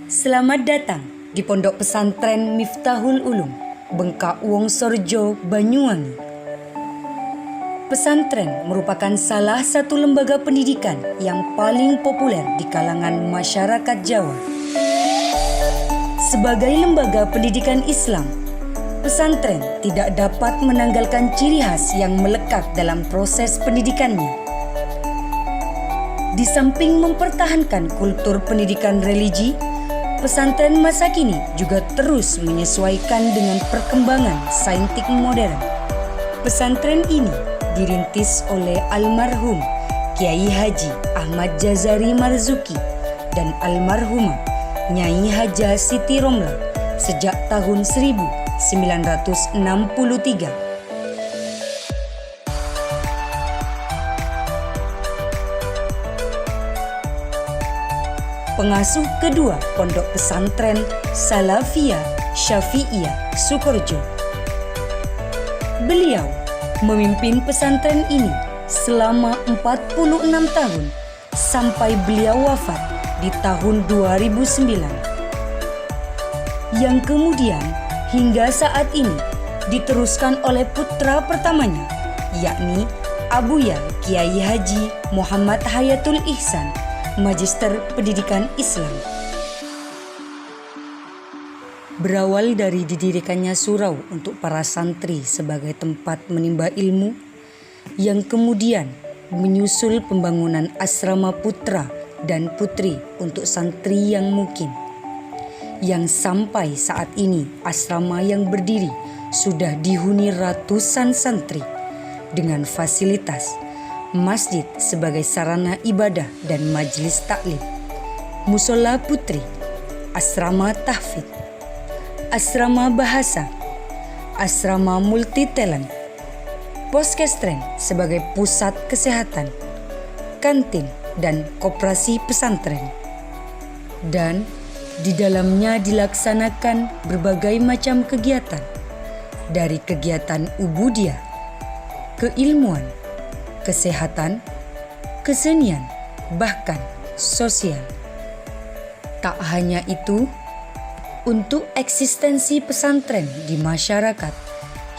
Selamat datang di Pondok Pesantren Miftahul Ulum, Bengkak Wongsorjo, Banyuwangi. Pesantren merupakan salah satu lembaga pendidikan yang paling populer di kalangan masyarakat Jawa. Sebagai lembaga pendidikan Islam, pesantren tidak dapat menanggalkan ciri khas yang melekat dalam proses pendidikannya. Di samping mempertahankan kultur pendidikan religi, pesantren masa kini juga terus menyesuaikan dengan perkembangan saintik modern. Pesantren ini dirintis oleh almarhum Kiai Haji Ahmad Jazari Marzuki dan almarhumah Nyai Haja Siti Romla sejak tahun 1963. Pengasuh kedua Pondok Pesantren Salafiyah Syafi'iyah Sukorejo. Beliau memimpin pesantren ini selama 46 tahun sampai beliau wafat di tahun 2009. Yang kemudian hingga saat ini diteruskan oleh putra pertamanya, yakni Abuya Kiai Haji Muhammad Hayatul Ihsan, Magister Pendidikan Islam. Berawal dari didirikannya surau untuk para santri sebagai tempat menimba ilmu, yang kemudian menyusul pembangunan asrama putra dan putri untuk santri yang mukim, yang sampai saat ini asrama yang berdiri sudah dihuni ratusan santri dengan fasilitas masjid sebagai sarana ibadah dan majelis taklim, musola putri, asrama tahfidz, asrama bahasa, asrama multi talent, poskestren sebagai pusat kesehatan, kantin dan koperasi pesantren. Dan di dalamnya dilaksanakan berbagai macam kegiatan, dari kegiatan ubudiyah, keilmuan, kesehatan, kesenian, bahkan sosial. Tak hanya itu, untuk eksistensi pesantren di masyarakat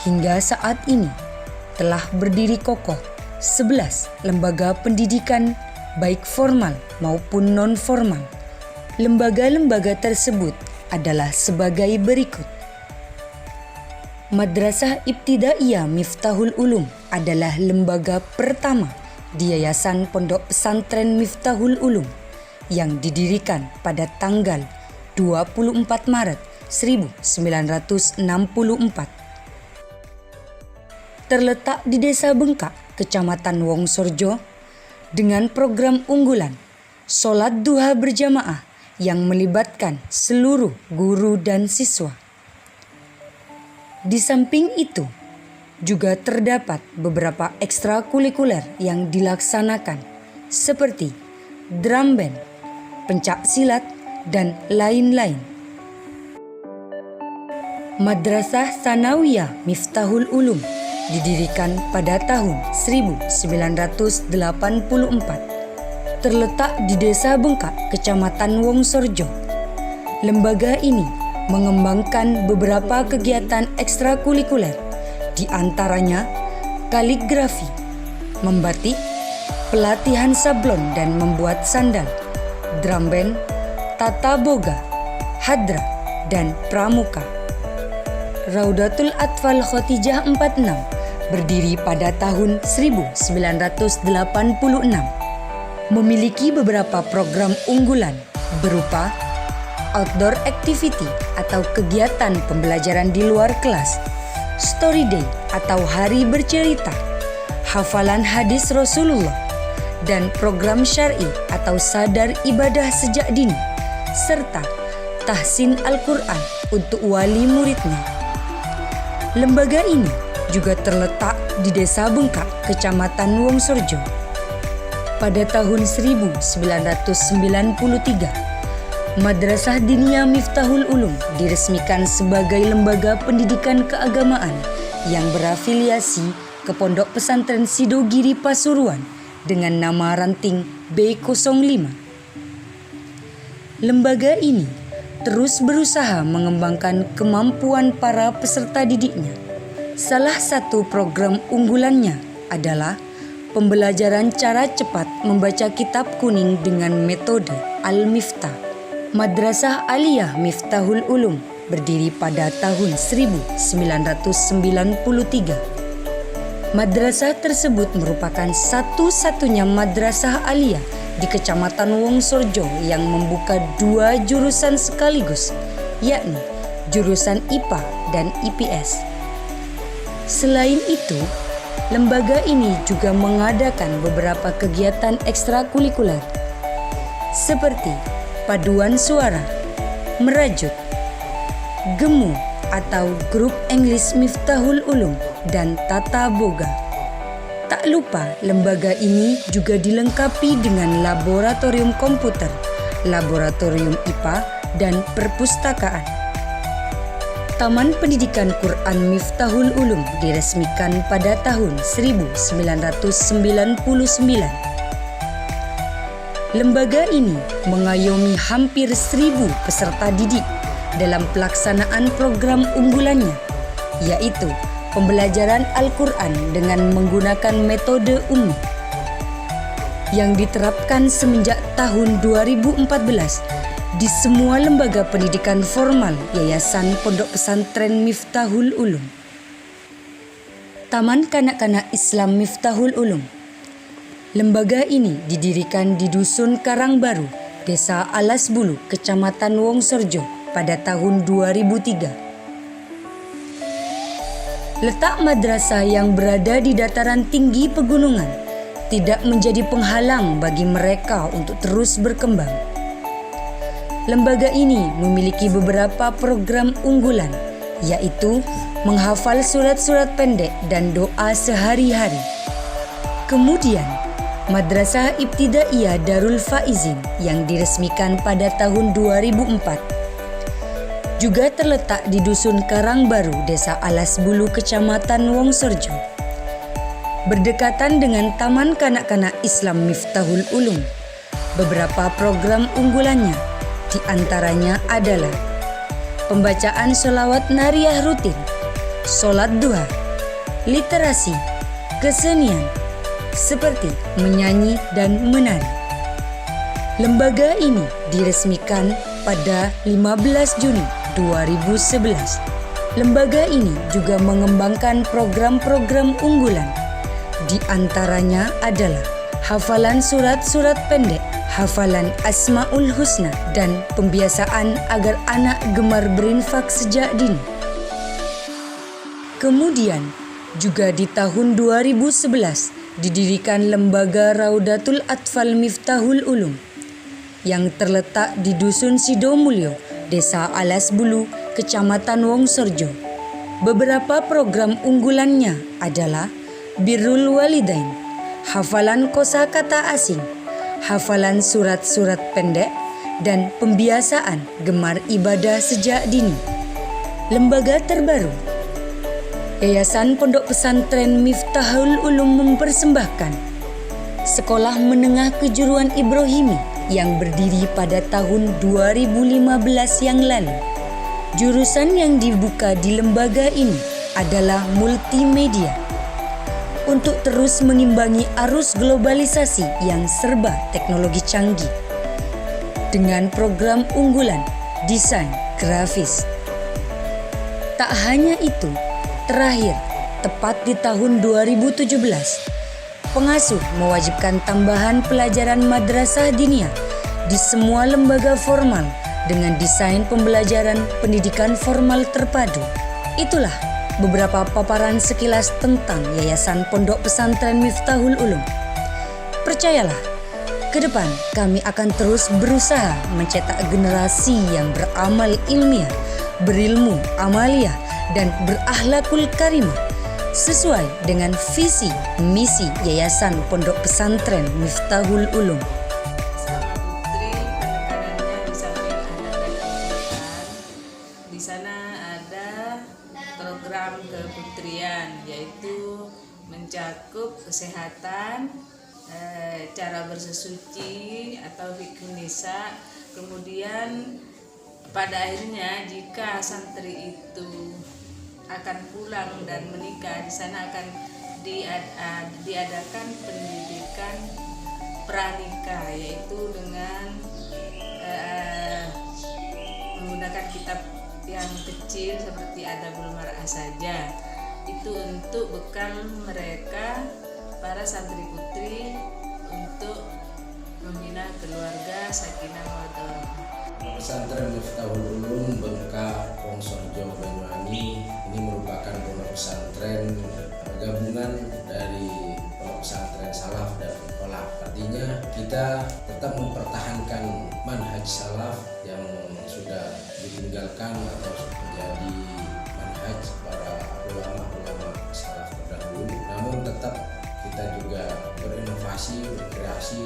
hingga saat ini telah berdiri kokoh 11 lembaga pendidikan baik formal maupun non-formal. Lembaga-lembaga tersebut adalah sebagai berikut. Madrasah Ibtidaiyah Miftahul Ulum adalah lembaga pertama di Yayasan Pondok Pesantren Miftahul Ulum yang didirikan pada tanggal 24 Maret 1964. Terletak di Desa Bengkak, Kecamatan Wongsorjo, dengan program unggulan Sholat Duha berjamaah yang melibatkan seluruh guru dan siswa. Di samping itu, juga terdapat beberapa ekstrakurikuler yang dilaksanakan seperti drum band, pencak silat, dan lain-lain. Madrasah Tsanawiyah Miftahul Ulum didirikan pada tahun 1984. Terletak di Desa Bengkak, Kecamatan Wongsorjo. Lembaga ini mengembangkan beberapa kegiatan ekstrakurikuler, di antaranya kaligrafi, membatik, pelatihan sablon dan membuat sandal, drum band, tata boga, hadra, dan pramuka. Raudatul Atfal Khotijah 46 berdiri pada tahun 1986. Memiliki beberapa program unggulan berupa outdoor activity atau kegiatan pembelajaran di luar kelas, story day atau hari bercerita, hafalan hadis Rasulullah, dan program syar'i atau sadar ibadah sejak dini, serta tahsin Al-Quran untuk wali muridnya. Lembaga ini juga terletak di Desa Bengkak, Kecamatan Wongsorjo. Pada tahun 1993, Madrasah Diniyah Miftahul Ulum diresmikan sebagai lembaga pendidikan keagamaan yang berafiliasi ke Pondok Pesantren Sidogiri Pasuruan dengan nama ranting B05. Lembaga ini terus berusaha mengembangkan kemampuan para peserta didiknya. Salah satu program unggulannya adalah pembelajaran cara cepat membaca kitab kuning dengan metode Al-Miftah. Madrasah Aliyah Miftahul Ulum berdiri pada tahun 1993. Madrasah tersebut merupakan satu-satunya madrasah aliyah di Kecamatan Wongsorjo yang membuka 2 jurusan sekaligus, yakni jurusan IPA dan IPS. Selain itu, lembaga ini juga mengadakan beberapa kegiatan ekstrakurikuler seperti paduan suara, merajut, gemu atau grup English Miftahul Ulum, dan tata boga. Tak lupa, lembaga ini juga dilengkapi dengan laboratorium komputer, laboratorium IPA, dan perpustakaan. Taman Pendidikan Quran Miftahul Ulum diresmikan pada tahun 1999. Lembaga ini mengayomi hampir 1.000 peserta didik dalam pelaksanaan program unggulannya, yaitu pembelajaran Al-Quran dengan menggunakan metode ummi yang diterapkan semenjak tahun 2014 di semua lembaga pendidikan formal Yayasan Pondok Pesantren Miftahul Ulum. Taman Kanak-kanak Islam Miftahul Ulum. Lembaga ini didirikan di Dusun Karangbaru, Desa Alas Bulu, Kecamatan Wongsorjo pada tahun 2003. Letak madrasah yang berada di dataran tinggi pegunungan tidak menjadi penghalang bagi mereka untuk terus berkembang. Lembaga ini memiliki beberapa program unggulan, yaitu menghafal surat-surat pendek dan doa sehari-hari. Kemudian, Madrasah Ibtidaiyah Darul Faizin yang diresmikan pada tahun 2004 juga terletak di Dusun Karangbaru, Desa Alas Bulu, Kecamatan Wongsorjo. Berdekatan dengan Taman Kanak-kanak Islam Miftahul Ulum, beberapa program unggulannya di antaranya adalah pembacaan sholawat nariyah rutin, sholat duha, literasi, kesenian, seperti menyanyi dan menari. Lembaga ini diresmikan pada 15 Juni 2011. Lembaga ini juga mengembangkan program-program unggulan. Di antaranya adalah hafalan surat-surat pendek, hafalan Asmaul Husna, dan pembiasaan agar anak gemar berinfak sejak dini. Kemudian, juga di tahun 2011 didirikan Lembaga Raudatul Atfal Miftahul Ulum yang terletak di Dusun Sidomulyo, Desa Alas Bulu, Kecamatan Wongsorjo. Beberapa program unggulannya adalah Birrul Walidain, hafalan kosakata asing, hafalan surat-surat pendek, dan pembiasaan gemar ibadah sejak dini. Lembaga terbaru, Yayasan Pondok Pesantren Miftahul Ulum mempersembahkan Sekolah Menengah Kejuruan Ibrahimi yang berdiri pada tahun 2015 yang lalu. Jurusan yang dibuka di lembaga ini adalah multimedia untuk terus menimbangi arus globalisasi yang serba teknologi canggih dengan program unggulan desain grafis. Tak hanya itu, terakhir, tepat di tahun 2017, pengasuh mewajibkan tambahan pelajaran madrasah diniyah di semua lembaga formal dengan desain pembelajaran pendidikan formal terpadu. Itulah beberapa paparan sekilas tentang Yayasan Pondok Pesantren Miftahul Ulum. Percayalah, ke depan kami akan terus berusaha mencetak generasi yang beramal ilmiah, berilmu amaliyah, dan berakhlakul karimah sesuai dengan visi misi Yayasan Pondok Pesantren Miftahul Ulum. Putri, penekanannya di samping ada pendidikan, di sana ada program keputrian, yaitu mencakup kesehatan, cara bersesuci atau fikih nisa, kemudian pada akhirnya jika santri itu akan pulang dan menikah, di sana akan diadakan pendidikan pranikah, yaitu dengan menggunakan kitab yang kecil seperti Adabul Mar'ah saja. Itu untuk bekal mereka para santri putri untuk membina keluarga sakinah mawaddah warahmah. Pesantren Miftahul Ulum Bengkak, Wongsorejo, Banyuwangi ini merupakan pondok pesantren gabungan dari pondok pesantren salaf dan kholaf. Artinya kita tetap mempertahankan manhaj salaf yang sudah ditinggalkan atau menjadi manhaj para ulama-ulama salaf terdahulu. Namun tetap kita juga berinovasi, berkreasi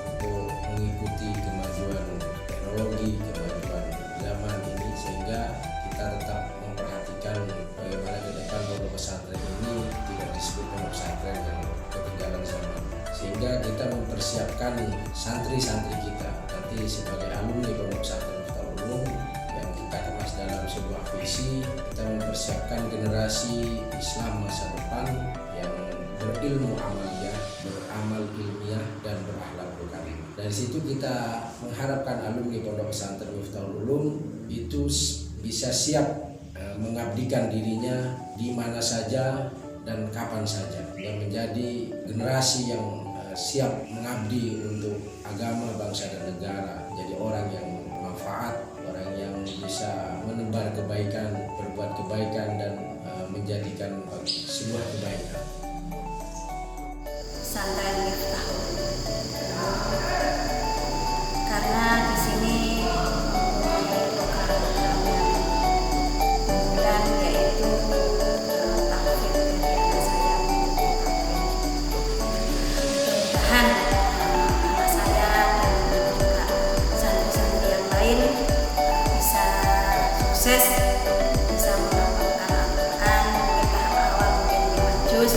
untuk mengikuti kemajuan teknologi, kemajuan zaman ini, sehingga kita tetap memperhatikan bagaimana ke depan pondok pesantren ini tidak disebut pondok pesantren yang ketinggalan zaman, sehingga kita mempersiapkan santri-santri kita nanti sebagai alumni pondok pesantren Miftahul Ulum yang kita kemas dalam sebuah visi. Kita mempersiapkan generasi Islam masa depan yang berilmu amaliyah, beramal ilmiah, dan berakhlakul karimah. Dari situ kita mengharapkan alumni pondok pesantren Miftahul Ulum itu bisa siap mengabdikan dirinya di mana saja dan kapan saja, dan menjadi generasi yang siap mengabdi untuk agama, bangsa, dan negara. Jadi orang yang bermanfaat, orang yang bisa menebar kebaikan, berbuat kebaikan, dan menjadikan sebuah kebaikan. Pesantren Miftahul Ulum, karena di sini mempunyai program yang unggulan, yaitu tahfidz dari anak saya. Mudah-mudahan anak saya dan juga santri-santri yang lain bisa sukses, bisa menghafalkan Al-Quran dari tahap awal menjadi 5 juz.